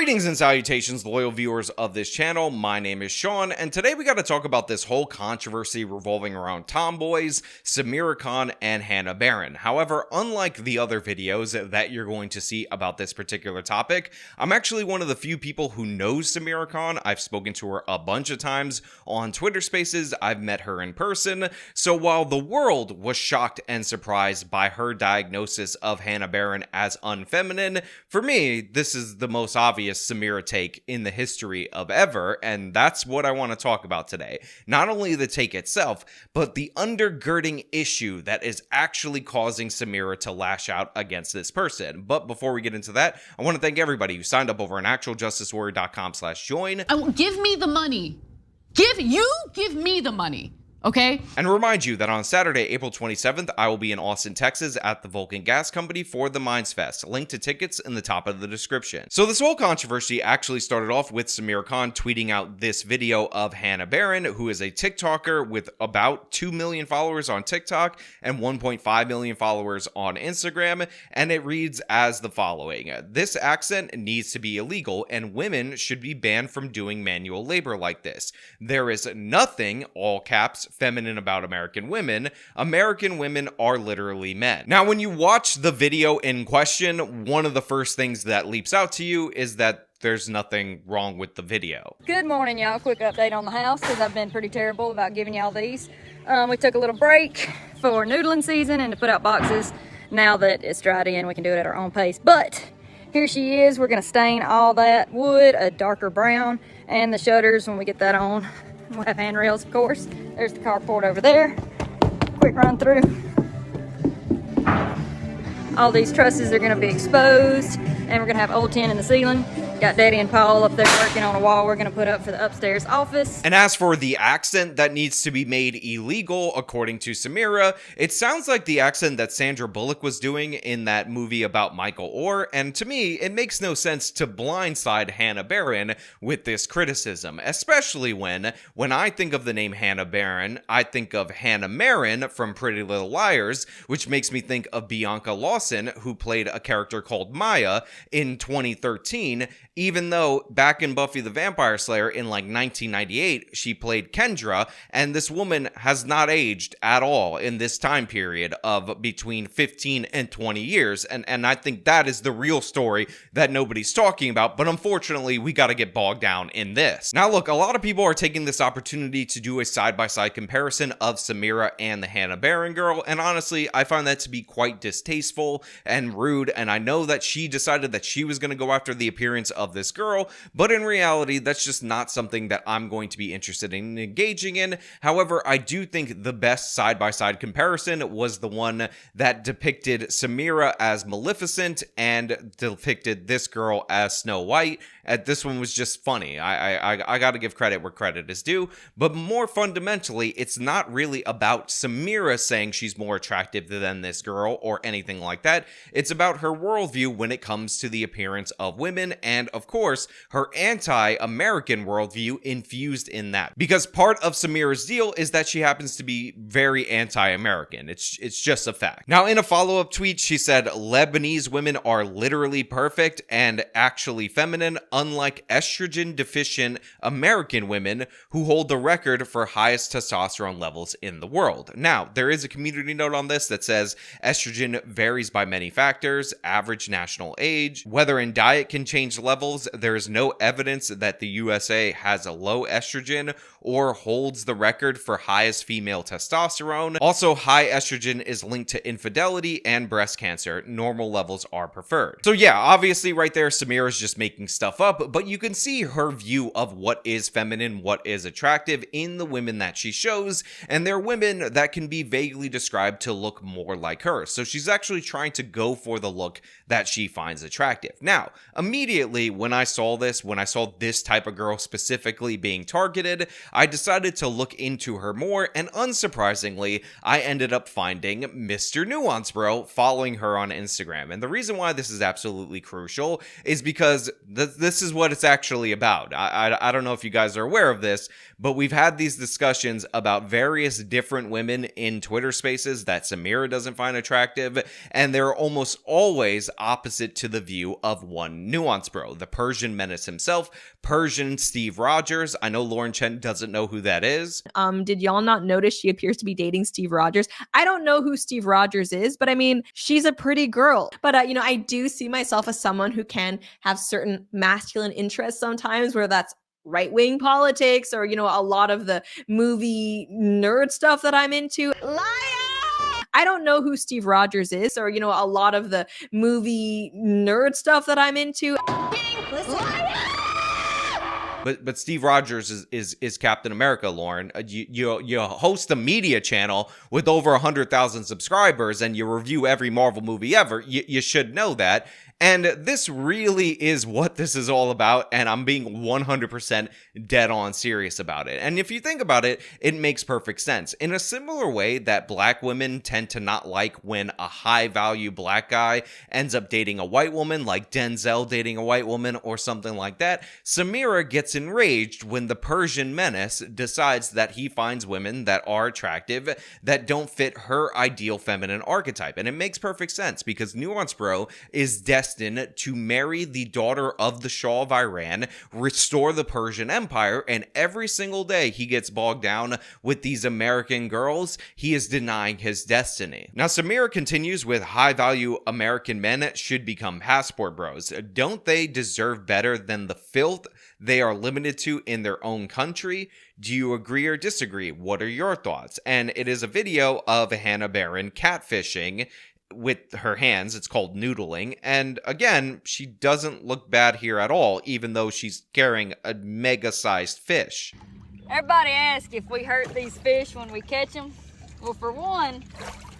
Greetings and salutations, loyal viewers of this channel. My name is Sean, and today we got to talk about this whole controversy revolving around Tomboys, Samira Khan, and Hannah Baron. However, unlike the other videos that you're going to see about this particular topic, I'm actually one of the few people who knows Samira Khan. I've spoken to her a bunch of times on Twitter Spaces. I've met her in person. So while the world was shocked and surprised by her diagnosis of Hannah Baron as unfeminine, for me, this is the most obvious Samira take in the history of ever, and that's what I want to talk about today. Not only the take itself, but the undergirding issue that is actually causing Samira to lash out against this person. But before we get into that, I want to thank everybody who signed up over on actualjusticewarrior.com/join. Give me the money. Give me the money. Okay? And remind you that on Saturday, April 27th, I will be in Austin, Texas at the Vulcan Gas Company for the Minds Fest. Link to tickets in the top of the description. So this whole controversy actually started off with Samira Khan tweeting out this video of Hannah Baron, who is a TikToker with about 2 million followers on TikTok and 1.5 million followers on Instagram. And it reads as the following: "This accent needs to be illegal and women should be banned from doing manual labor like this. There is nothing," all caps, "feminine about American women. American women are literally men." Now, when you watch the video in question, one of the first things that leaps out to you is that there's nothing wrong with the video. Good morning, y'all. Quick update on the house because I've been pretty terrible about giving y'all these. We took a little break for noodling season and to put out boxes. Now that it's dried in, we can do it at our own pace. But here she is. We're going to stain all that wood a darker brown, and the shutters, when we get that on, we'll have handrails, of course. There's the carport over there. Quick run through. All these trusses are going to be exposed, and we're going to have old tin in the ceiling. Got Daddy and Paul up there working on a wall we're going to put up for the upstairs office. And as for the accent that needs to be made illegal, according to Samira, it sounds like the accent that Sandra Bullock was doing in that movie about Michael Orr, and to me, it makes no sense to blindside Hannah Baron with this criticism, especially when I think of the name Hannah Baron, I think of Hannah Marin from Pretty Little Liars, which makes me think of Bianca Lawson, who played a character called Maya in 2013, even though back in Buffy the Vampire Slayer in like 1998, she played Kendra, and this woman has not aged at all in this time period of between 15 and 20 years, and I think that is the real story that nobody's talking about, but unfortunately, we gotta get bogged down in this. Now look, a lot of people are taking this opportunity to do a side-by-side comparison of Samira and the Hannah Baron girl, and honestly, I find that to be quite distasteful and rude, and I know that she decided that she was gonna go after the appearance of this girl, but in reality, that's just not something that I'm going to be interested in engaging in. However, I do think the best side-by-side comparison was the one that depicted Samira as Maleficent and depicted this girl as Snow White. This one was just funny. I gotta give credit where credit is due, but more fundamentally, it's not really about Samira saying she's more attractive than this girl or anything like that. It's about her worldview when it comes to the appearance of women, and of course, her anti-American worldview infused in that. Because part of Samira's deal is that she happens to be very anti-American. It's just a fact. Now, in a follow-up tweet, she said, "Lebanese women are literally perfect and actually feminine, unlike estrogen-deficient American women who hold the record for highest testosterone levels in the world." Now, there is a community note on this that says estrogen varies by many factors, average national age, weather and diet can change levels. There is no evidence that the USA has a low estrogen or holds the record for highest female testosterone. Also, high estrogen is linked to infidelity and breast cancer. Normal levels are preferred. So yeah, obviously right there, Samira's just making stuff up, but you can see her view of what is feminine, what is attractive in the women that she shows, and they're women that can be vaguely described to look more like her. So she's actually trying to go for the look that she finds attractive. Now, immediately when I saw this type of girl specifically being targeted, I decided to look into her more, and unsurprisingly, I ended up finding Mr. Nuance Bro following her on Instagram. And the reason why this is absolutely crucial is because this is what it's actually about. I don't know if you guys are aware of this, but we've had these discussions about various different women in Twitter Spaces that Samira doesn't find attractive, and they're almost always opposite to the view of one Nuance Bro. the Persian menace himself, Persian Steve Rogers. I know Lauren Chen doesn't know who that is. Did y'all not notice she appears to be dating Steve Rogers? I don't know who Steve Rogers is, but I mean, she's a pretty girl. But, I do see myself as someone who can have certain masculine interests sometimes, where that's right-wing politics or, a lot of the movie nerd stuff that I'm into. Liar! I don't know who Steve Rogers is or, a lot of the movie nerd stuff that I'm into. Liar! But Steve Rogers is Captain America, Lauren. You host a media channel with over 100,000 subscribers and you review every Marvel movie ever. You should know that. And this really is what this is all about, and I'm being 100% dead on serious about it. And if you think about it, it makes perfect sense. In a similar way that black women tend to not like when a high-value black guy ends up dating a white woman, like Denzel dating a white woman or something like that, Samira gets enraged when the Persian menace decides that he finds women that are attractive, that don't fit her ideal feminine archetype. And it makes perfect sense because Nuance Bro is destined to marry the daughter of the Shah of Iran, restore the Persian Empire, and every single day he gets bogged down with these American girls, he is denying his destiny. Now, Samira continues with high-value American men should become passport bros. Don't they deserve better than the filth they are limited to in their own country? Do you agree or disagree? What are your thoughts? And it is a video of Hannah Baron catfishing with her hands. It's called noodling. And again, she doesn't look bad here at all, even though she's carrying a mega-sized fish. Everybody asks if we hurt these fish when we catch them. Well, for one,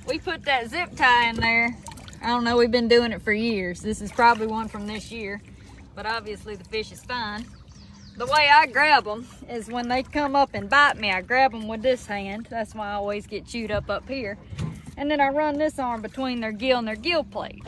we put that zip tie in there. I don't know, we've been doing it for years. This is probably one from this year, but obviously the fish is fine. The way I grab them is when they come up and bite me, I grab them with this hand. That's why I always get chewed up here. And then I run this arm between their gill and their gill plate.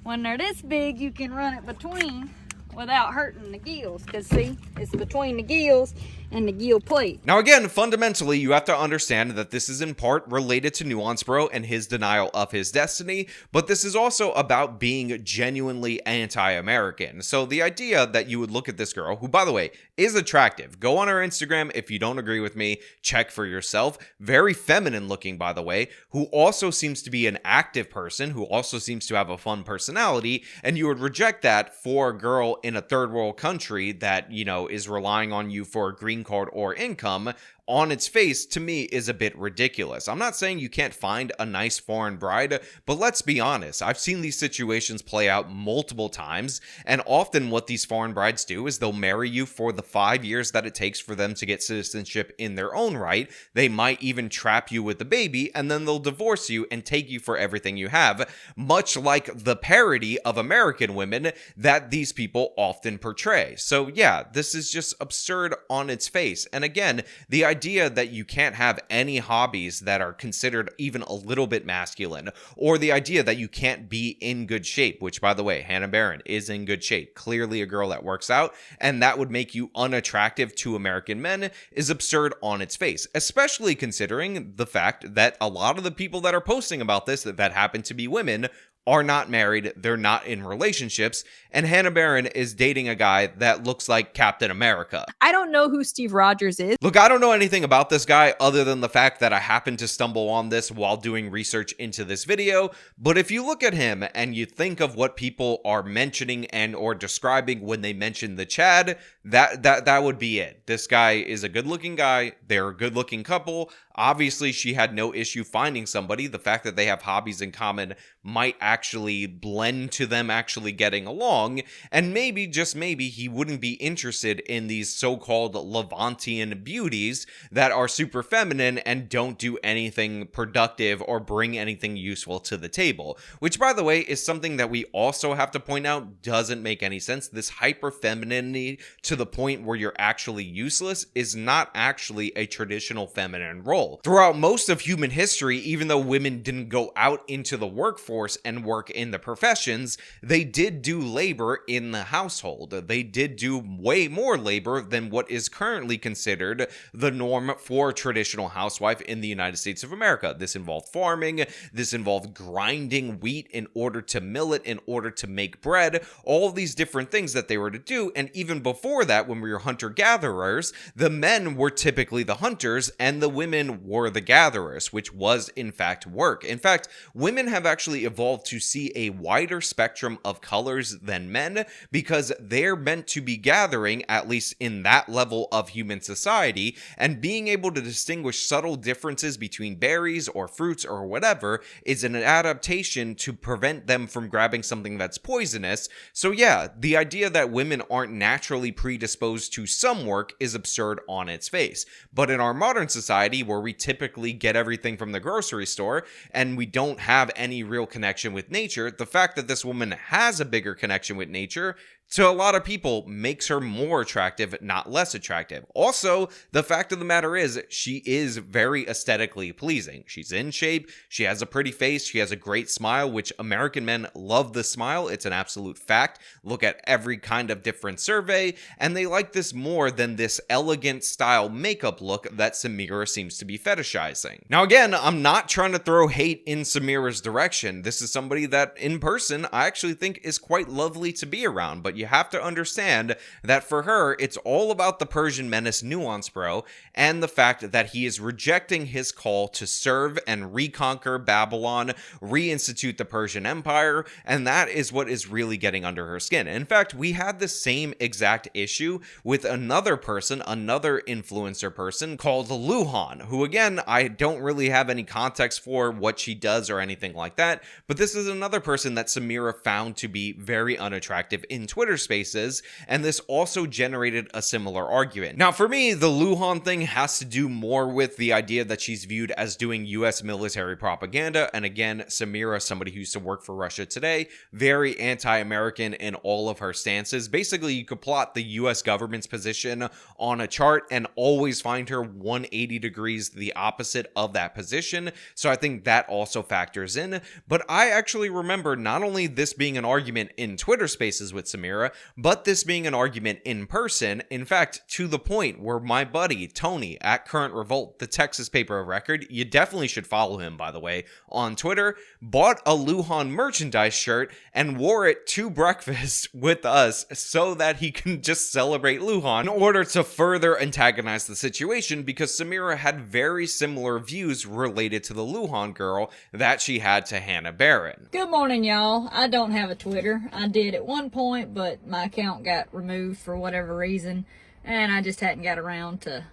When they're this big, you can run it between without hurting the gills. Because see, it's between the gills and the gill plate. Now again, fundamentally, you have to understand that this is in part related to Nuance Bro and his denial of his destiny, but this is also about being genuinely anti-American. So the idea that you would look at this girl, who by the way, is attractive. Go on her Instagram if you don't agree with me, check for yourself. Very feminine looking, by the way, who also seems to be an active person, who also seems to have a fun personality, and you would reject that for a girl in a third world country that, is relying on you for a green card or income. On its face, to me, is a bit ridiculous. I'm not saying you can't find a nice foreign bride, but let's be honest. I've seen these situations play out multiple times, and often what these foreign brides do is they'll marry you for the 5 years that it takes for them to get citizenship in their own right. They might even trap you with the baby, and then they'll divorce you and take you for everything you have, much like the parody of American women that these people often portray. So yeah, this is just absurd on its face. And again, the idea that you can't have any hobbies that are considered even a little bit masculine, or the idea that you can't be in good shape, which by the way, Hannah Baron is in good shape, clearly a girl that works out, and that would make you unattractive to American men, is absurd on its face, especially considering the fact that a lot of the people that are posting about this that happen to be women are not married, they're not in relationships, and Hannah Baron is dating a guy that looks like Captain America. I don't know who Steve Rogers is. Look, I don't know anything about this guy other than the fact that I happened to stumble on this while doing research into this video, but if you look at him and you think of what people are mentioning and or describing when they mention the Chad, that would be it. This guy is a good-looking guy, they're a good-looking couple. Obviously, she had no issue finding somebody. The fact that they have hobbies in common might actually blend to them actually getting along, and maybe, just maybe, he wouldn't be interested in these so-called Levantian beauties that are super feminine and don't do anything productive or bring anything useful to the table. Which, by the way, is something that we also have to point out doesn't make any sense. This hyper-femininity to the point where you're actually useless is not actually a traditional feminine role. Throughout most of human history, even though women didn't go out into the workforce and men work in the professions, they did do labor in the household. They did do way more labor than what is currently considered the norm for a traditional housewife in the United States of America. This involved farming, this involved grinding wheat in order to mill it, in order to make bread, all these different things that they were to do. And even before that, when we were hunter-gatherers, the men were typically the hunters and the women were the gatherers, which was in fact work. In fact, women have actually evolved to see a wider spectrum of colors than men because they're meant to be gathering, at least in that level of human society, and being able to distinguish subtle differences between berries or fruits or whatever is an adaptation to prevent them from grabbing something that's poisonous. So yeah, the idea that women aren't naturally predisposed to some work is absurd on its face. But in our modern society, where we typically get everything from the grocery store and we don't have any real connection with nature, the fact that this woman has a bigger connection with nature to a lot of people makes her more attractive, not less attractive. Also, the fact of the matter is, she is very aesthetically pleasing. She's in shape, she has a pretty face, she has a great smile, which American men love the smile. It's an absolute fact. Look at every kind of different survey, and they like this more than this elegant style makeup look that Samira seems to be fetishizing. Now again, I'm not trying to throw hate in Samira's direction. This is somebody that, in person, I actually think is quite lovely to be around, but you have to understand that for her, it's all about the Persian menace nuance, bro, and the fact that he is rejecting his call to serve and reconquer Babylon, reinstitute the Persian Empire, and that is what is really getting under her skin. In fact, we had the same exact issue with another person, another influencer person called Luhan, who again, I don't really have any context for what she does or anything like that, but this is another person that Samira found to be very unattractive in Twitter Spaces, and this also generated a similar argument. Now, for me, the Luhan thing has to do more with the idea that she's viewed as doing US military propaganda, and again, Samira, somebody who used to work for Russia Today, very anti-American in all of her stances. Basically, you could plot the US government's position on a chart and always find her 180 degrees the opposite of that position, so I think that also factors in. But I actually remember not only this being an argument in Twitter Spaces with Samira, but this being an argument in person, in fact, to the point where my buddy Tony at Current Revolt, the Texas paper of record, you definitely should follow him, by the way, on Twitter, bought a Luhan merchandise shirt and wore it to breakfast with us so that he can just celebrate Luhan in order to further antagonize the situation, because Samira had very similar views related to the Luhan girl that she had to Hannah Barron. Good morning, y'all. I don't have a Twitter. I did at one point, but my account got removed for whatever reason, and I just hadn't got around to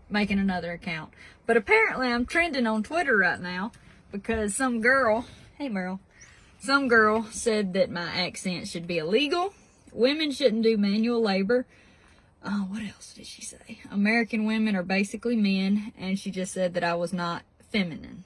making another account. But apparently I'm trending on Twitter right now because some girl, hey Meryl, some girl said that my accent should be illegal. Women shouldn't do manual labor. What else did she say? American women are basically men, and she just said that I was not feminine.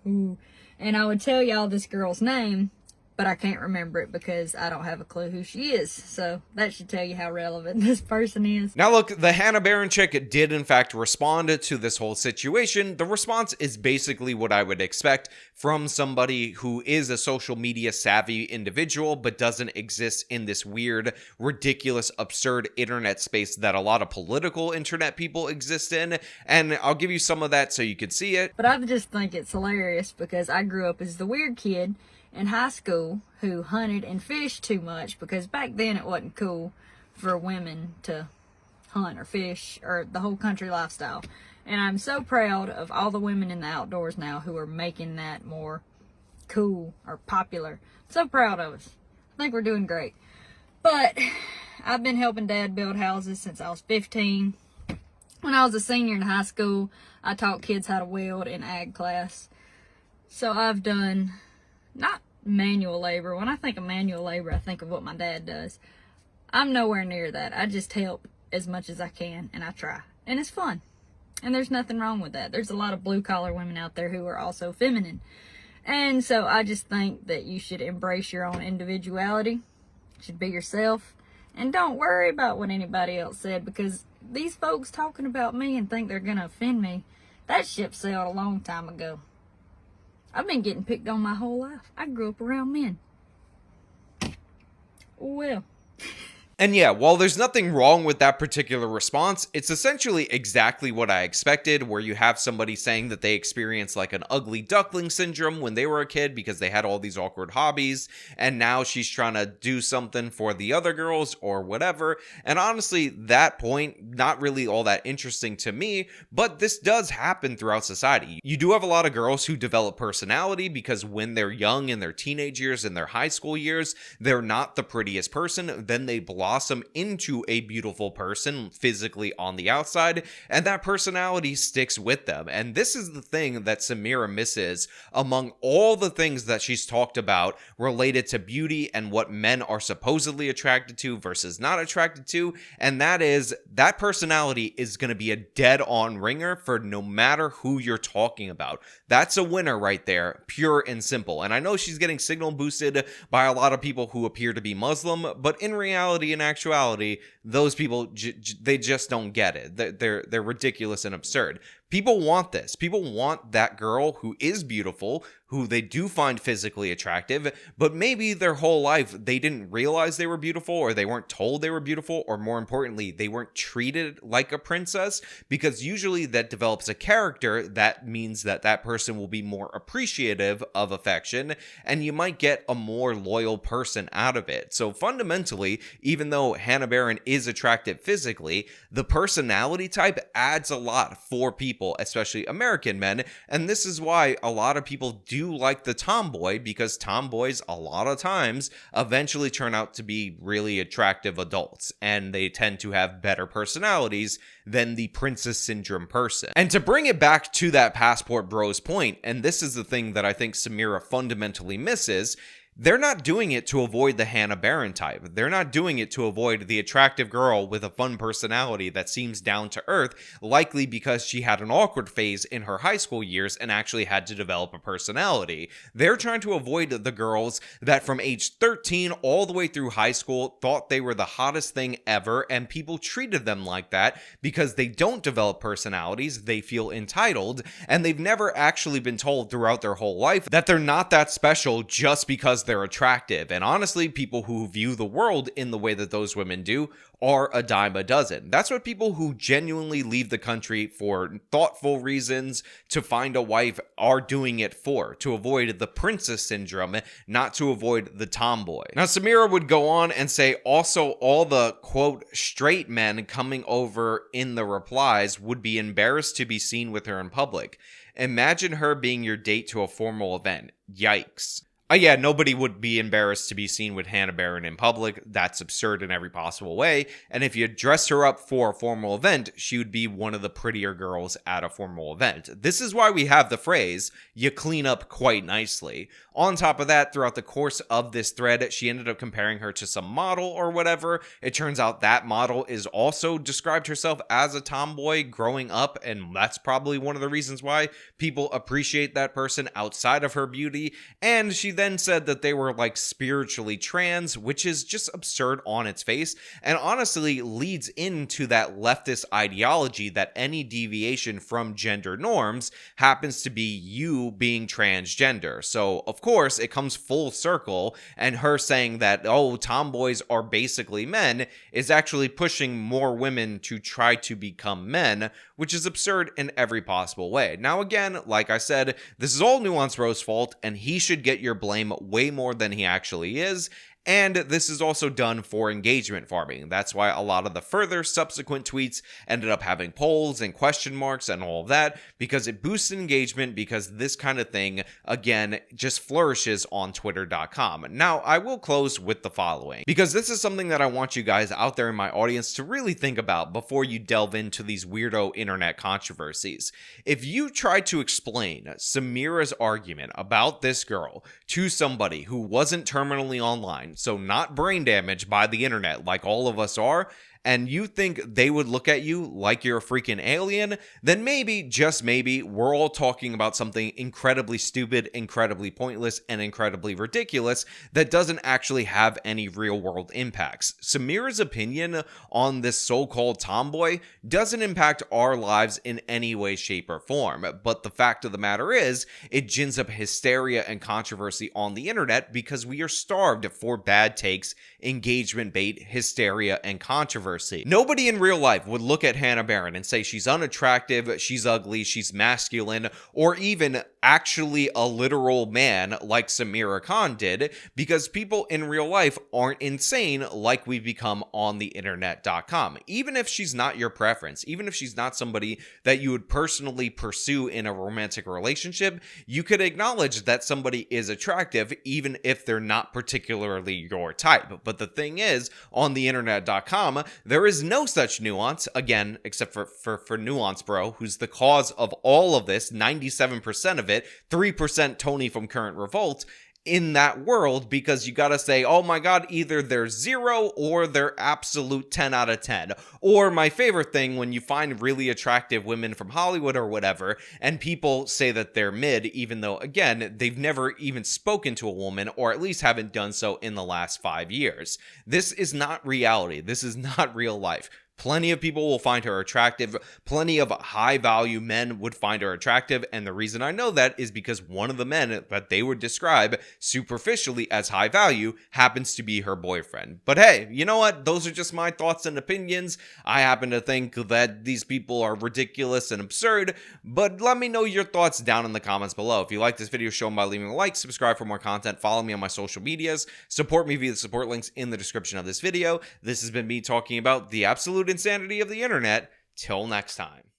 Ooh. And I would tell y'all this girl's name, but I can't remember it because I don't have a clue who she is. So that should tell you how relevant this person is. Now look, the Hannah Barron chick did in fact respond to this whole situation. The response is basically what I would expect from somebody who is a social media savvy individual, but doesn't exist in this weird, ridiculous, absurd internet space that a lot of political internet people exist in. And I'll give you some of that so you can see it. But I just think it's hilarious because I grew up as the weird kid in high school who hunted and fished too much, because back then it wasn't cool for women to hunt or fish or the whole country lifestyle. And I'm so proud of all the women in the outdoors now who are making that more cool or popular. So proud of us. I think we're doing great. But I've been helping Dad build houses since I was 15. When I was a senior in high school, I taught kids how to weld in ag class. So I've done not manual labor. When I think of manual labor, I think of what my dad does. I'm nowhere near that. I just help as much as I can, and I try. And it's fun. And there's nothing wrong with that. There's a lot of blue-collar women out there who are also feminine. And so I just think that you should embrace your own individuality. You should be yourself. And don't worry about what anybody else said, because these folks talking about me and think they're going to offend me, that ship sailed a long time ago. I've been getting picked on my whole life. I grew up around men. Well. And yeah, while there's nothing wrong with that particular response, it's essentially exactly what I expected, where you have somebody saying that they experienced like an ugly duckling syndrome when they were a kid because they had all these awkward hobbies, and now she's trying to do something for the other girls or whatever. And honestly, that point, not really all that interesting to me, but this does happen throughout society. You do have a lot of girls who develop personality because when they're young in their teenage years and their high school years, they're not the prettiest person, then they blossom into a beautiful person physically on the outside, and that personality sticks with them. And this is the thing that Samira misses among all the things that she's talked about related to beauty and what men are supposedly attracted to versus not attracted to, and that is that personality is going to be a dead-on ringer for no matter who you're talking about. That's a winner right there, pure and simple. And I know she's getting signal boosted by a lot of people who appear to be Muslim, but in reality, in actuality, those people they just don't get it. They're ridiculous and absurd. People want this. People want that girl who is beautiful, who they do find physically attractive, but maybe their whole life they didn't realize they were beautiful, or they weren't told they were beautiful, or more importantly, they weren't treated like a princess, because usually that develops a character that means that that person will be more appreciative of affection, and you might get a more loyal person out of it. So fundamentally, even though Hannah Baron is attractive physically, the personality type adds a lot for people, especially American men, and this is why a lot of people do like the tomboy, because tomboys a lot of times eventually turn out to be really attractive adults, and they tend to have better personalities than the princess syndrome person. And to bring it back to that passport bros point, and this is the thing that I think Samira fundamentally misses, they're not doing it to avoid the Hannah Baron type. They're not doing it to avoid the attractive girl with a fun personality that seems down to earth, likely because she had an awkward phase in her high school years and actually had to develop a personality. They're trying to avoid the girls that from age 13 all the way through high school thought they were the hottest thing ever, and people treated them like that because they don't develop personalities, they feel entitled, and they've never actually been told throughout their whole life that they're not that special just because they're attractive. And honestly, people who view the world in the way that those women do are a dime a dozen. That's what people who genuinely leave the country for thoughtful reasons to find a wife are doing it for, to avoid the princess syndrome, not to avoid the tomboy. Now, Samira would go on and say also all the quote straight men coming over in the replies would be embarrassed to be seen with her in public. Imagine her being your date to a formal event. Yikes. Yeah, nobody would be embarrassed to be seen with Hannah Baron in public. That's absurd in every possible way. And if you dress her up for a formal event, she would be one of the prettier girls at a formal event. This is why we have the phrase, you clean up quite nicely. On top of that, throughout the course of this thread, she ended up comparing her to some model or whatever. It turns out that model is also described herself as a tomboy growing up, and that's probably one of the reasons why people appreciate that person outside of her beauty. And she then said that they were like spiritually trans, which is just absurd on its face, and honestly leads into that leftist ideology that any deviation from gender norms happens to be you being transgender. So of course it comes full circle, and her saying that, oh, tomboys are basically men is actually pushing more women to try to become men, which is absurd in every possible way. Now again, like I said, this is all Nuance Rose's fault, and he should get your blame way more than he actually is. And this is also done for engagement farming. That's why a lot of the further subsequent tweets ended up having polls and question marks and all of that, because it boosts engagement, because this kind of thing, again, just flourishes on twitter.com. Now, I will close with the following, because this is something that I want you guys out there in my audience to really think about before you delve into these weirdo internet controversies. If you try to explain Samira's argument about this girl to somebody who wasn't terminally online, fine, so not brain damaged by the internet like all of us are, and you think they would look at you like you're a freaking alien, then maybe, just maybe, we're all talking about something incredibly stupid, incredibly pointless, and incredibly ridiculous that doesn't actually have any real-world impacts. Samira's opinion on this so-called tomboy doesn't impact our lives in any way, shape, or form, but the fact of the matter is, it gins up hysteria and controversy on the internet because we are starved for bad takes, engagement bait, hysteria, and controversy. Nobody in real life would look at Hannah Baron and say she's unattractive, she's ugly, she's masculine, or even actually a literal man like Samira Khan did, because people in real life aren't insane like we've become on the internet.com. Even if she's not your preference, even if she's not somebody that you would personally pursue in a romantic relationship, you could acknowledge that somebody is attractive even if they're not particularly your type. But the thing is, on the internet.com, there is no such nuance, again, except for Nuance Bro, who's the cause of all of this, 97% of it, 3% Tony from Current Revolt, in that world, because you gotta say, oh my god, either they're 0 or they're absolute 10 out of 10. Or my favorite thing, when you find really attractive women from Hollywood or whatever, and people say that they're mid, even though, again, they've never even spoken to a woman, or at least haven't done so in the last 5 years. This is not reality. This is not real life. Plenty of people will find her attractive. Plenty of high-value men would find her attractive. And the reason I know that is because one of the men that they would describe superficially as high value happens to be her boyfriend. But hey, you know what? Those are just my thoughts and opinions. I happen to think that these people are ridiculous and absurd. But let me know your thoughts down in the comments below. If you like this video, show them by leaving a like, subscribe for more content, follow me on my social medias, support me via the support links in the description of this video. This has been me talking about the absolute insanity of the internet. Till next time.